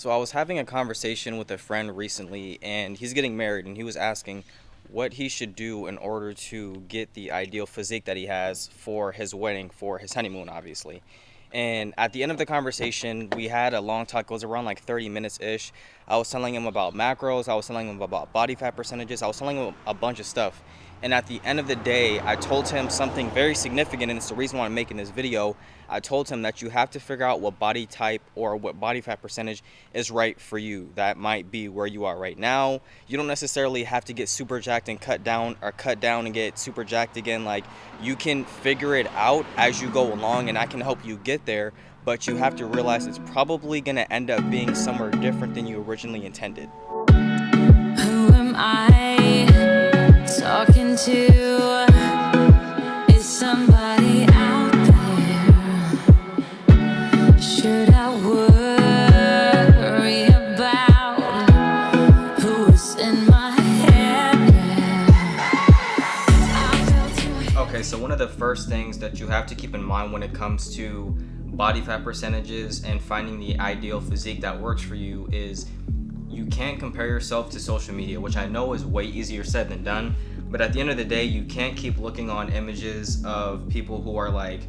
So I was having a conversation with a friend recently, and he's getting married, and he was asking what he should do in order to get the ideal physique that he has for his wedding, for his honeymoon, obviously. And at the end of the conversation, we had a long talk, it goes around like 30 minutes ish. I was telling him about macros, I was telling him about body fat percentages, I was telling him a bunch of stuff. And at the end of the day, I told him something very significant, and it's the reason why I'm making this video. I told him that you have to figure out what body type or what body fat percentage is right for you. That might be where you are right now. You don't necessarily have to get super jacked and cut down, or cut down and get super jacked again. Like, you can figure it out as you go along, and I can help you get there, but you have to realize it's probably going to end up being somewhere different than you originally intended. Who am I talking to? Is somebody out there? Should I worry about who's in my head? Okay, so one of the first things that you have to keep in mind when it comes to body fat percentages and finding the ideal physique that works for you is you can't compare yourself to social media, which I know is way easier said than done. But at the end of the day, you can't keep looking on images of people who are like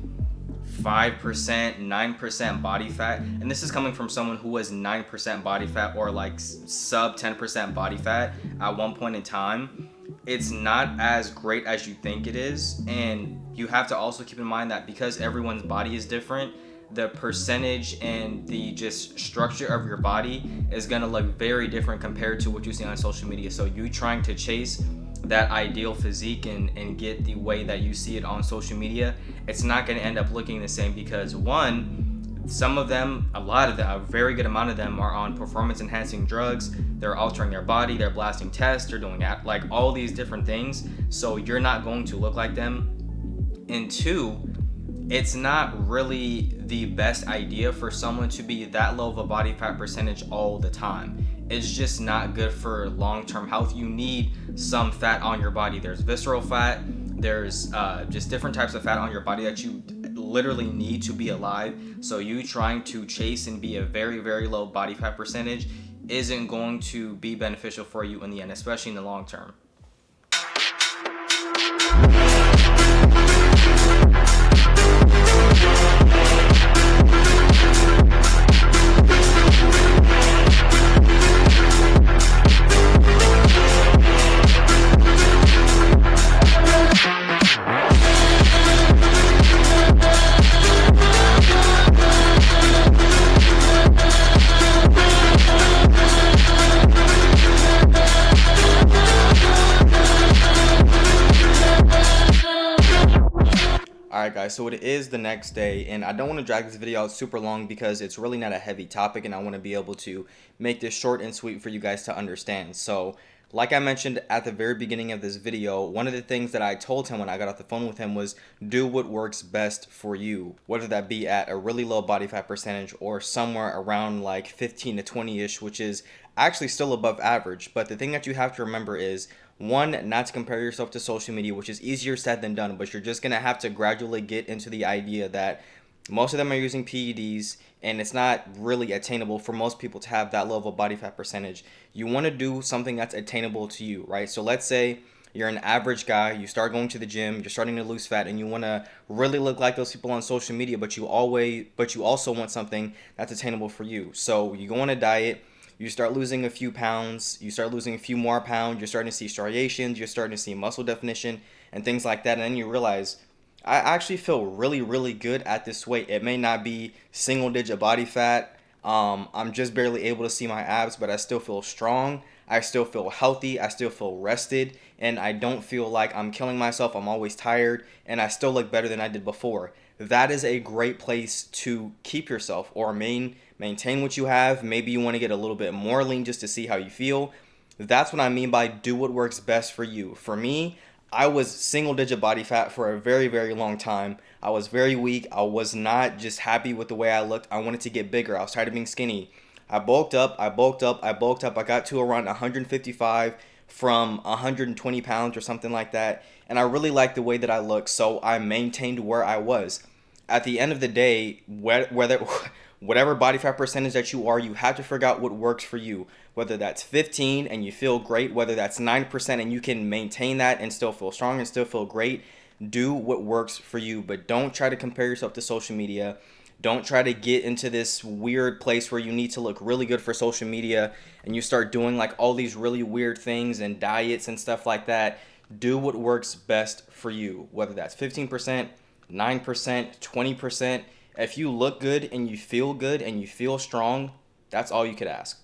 5%, 9% body fat. And this is coming from someone who was 9% body fat or like sub 10% body fat at one point in time. It's not as great as you think it is. And you have to also keep in mind that because everyone's body is different, the percentage and the just structure of your body is going to look very different compared to what you see on social media. So you trying to chase that ideal physique and get the way that you see it on social media, it's not going to end up looking the same because one, some of them, a lot of them, a very good amount of them are on performance enhancing drugs. They're altering their body, they're blasting tests, they're doing like all these different things. So you're not going to look like them. And two, it's not really the best idea for someone to be that low of a body fat percentage all the time. It's just not good for long-term health. You need some fat on your body. There's visceral fat, there's just different types of fat on your body that you literally need to be alive. So you trying to chase and be a very, very low body fat percentage isn't going to be beneficial for you in the end, especially in the long term. Alright guys, so it is the next day, and I don't want to drag this video out super long because it's really not a heavy topic, and I want to be able to make this short and sweet for you guys to understand. So, like I mentioned at the very beginning of this video, one of the things that I told him when I got off the phone with him was do what works best for you, whether that be at a really low body fat percentage or somewhere around like 15 to 20-ish, which is actually still above average. But the thing that you have to remember is, one, not to compare yourself to social media, which is easier said than done, but you're just going to have to gradually get into the idea that most of them are using PEDs, and it's not really attainable for most people to have that low of a body fat percentage. You want to do something that's attainable to you, right? So let's say you're an average guy, you start going to the gym, you're starting to lose fat, and you want to really look like those people on social media, but you also want something that's attainable for you. So you go on a diet, you start losing a few pounds, you start losing a few more pounds, you're starting to see striations, you're starting to see muscle definition and things like that, and then you realize, I actually feel really, really good at this weight. It may not be single digit body fat, I'm just barely able to see my abs, but I still feel strong, I still feel healthy, I still feel rested, and I don't feel like I'm killing myself, I'm always tired, and I still look better than I did before. That is a great place to keep yourself or maintain what you have. Maybe you want to get a little bit more lean just to see how you feel. That's what I mean by do what works best for you. For me, I was single digit body fat for a very, very long time. I was very weak. I was not just happy with the way I looked. I wanted to get bigger. I was tired of being skinny. I bulked up. I got to around 155 from 120 pounds or something like that. And I really liked the way that I looked, so I maintained where I was. At the end of the day, whether whatever body fat percentage that you are, you have to figure out what works for you. Whether that's 15 and you feel great, whether that's 9% and you can maintain that and still feel strong and still feel great, do what works for you. But don't try to compare yourself to social media. Don't try to get into this weird place where you need to look really good for social media and you start doing like all these really weird things and diets and stuff like that. Do what works best for you, whether that's 15%, 9%, 20%. If you look good and you feel strong, that's all you could ask.